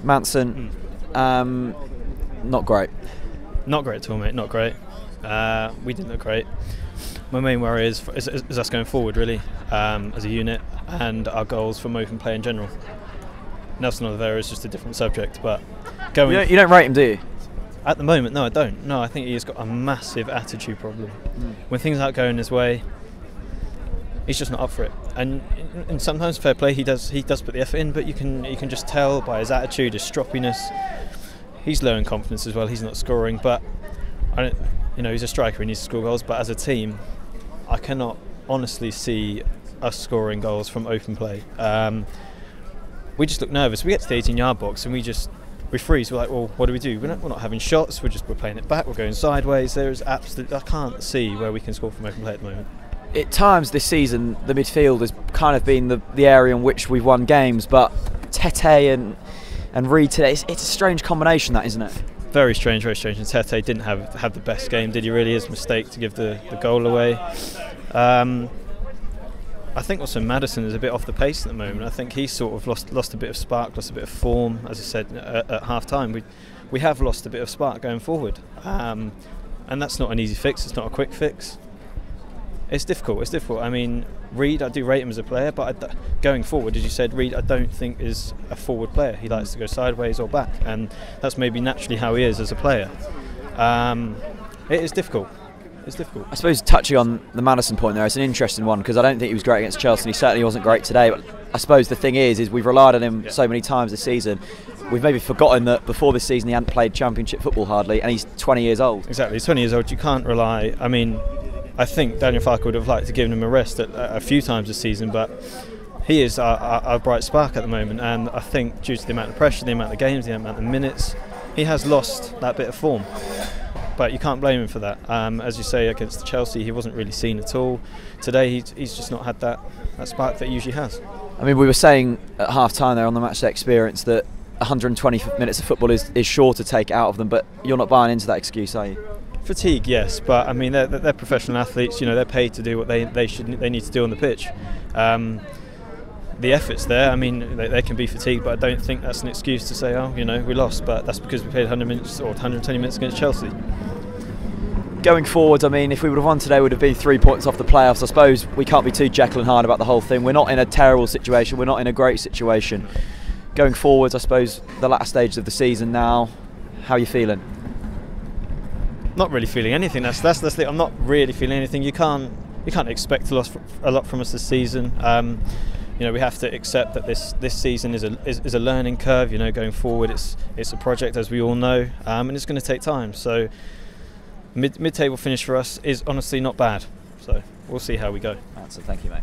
Manson, not great. Not great at all, mate. Not great. We didn't look great. My main worry is us going forward, really, as a unit, and our goals from open play in general. Nelson Oliveira is just a different subject, but you don't rate him, do you? At the moment, no, I don't. No, I think he's got a massive attitude problem. When things aren't going his way, he's just not up for it. And sometimes, fair play, he does put the effort in, but you can just tell by his attitude, his stroppiness. He's low in confidence as well. He's not scoring, but he's a striker. He needs to score goals. But as a team, I cannot honestly see us scoring goals from open play. We just look nervous. We get to the 18-yard box and we freeze. We're like, well, what do we do? We're not having shots. We're playing it back. We're going sideways. I can't see where we can score from open play at the moment. At times this season, the midfield has kind of been the area in which we've won games, but Tete and Reed today, it's a strange combination, that, isn't it? Very strange, very strange. And Tete didn't have the best game, did he really? His mistake to give the goal away. I think also Maddison is a bit off the pace at the moment. I think he's sort of lost a bit of spark, lost a bit of form. As I said at half time, we have lost a bit of spark going forward, and that's not an easy fix. It's not a quick fix. It's difficult. It's difficult. I mean, Reed, I do rate him as a player, but going forward, as you said, Reed, I don't think is a forward player. He likes to go sideways or back, and that's maybe naturally how he is as a player. It is difficult. It's difficult. I suppose touching on the Madison point there, it's an interesting one because I don't think he was great against Chelsea, and he certainly wasn't great today. But I suppose the thing is we've relied on him so many times this season. We've maybe forgotten that before this season he hadn't played Championship football hardly, and he's 20 years old. Exactly, he's 20 years old. You can't rely. I mean, I think Daniel Farke would have liked to give him a rest a few times this season, but he is our bright spark at the moment, and I think due to the amount of pressure, the amount of games, the amount of minutes, he has lost that bit of form. But you can't blame him for that. As you say, against Chelsea, he wasn't really seen at all. Today, he's just not had that spark that he usually has. I mean, we were saying at half-time there on the matchday experience that 120 minutes of football is sure to take it out of them, but you're not buying into that excuse, are you? Fatigue, yes, but I mean they're professional athletes. They're paid to do what they need to do on the pitch. The effort's there. I mean, they can be fatigued, but I don't think that's an excuse to say, oh, we lost. But that's because we played 100 minutes or 120 minutes against Chelsea. Going forward, I mean, if we would have won today, it would have been 3 points off the playoffs. I suppose we can't be too Jekyll and Hyde about the whole thing. We're not in a terrible situation. We're not in a great situation. Going forwards, I suppose the latter stages of the season now. How are you feeling? Not really feeling anything. That's the thing. I'm not really feeling anything. You can't expect a lot from us this season. We have to accept that this season is a learning curve. Going forward, it's a project, as we all know, and it's going to take time. So mid-table finish for us is honestly not bad. So we'll see how we go. So thank you, mate.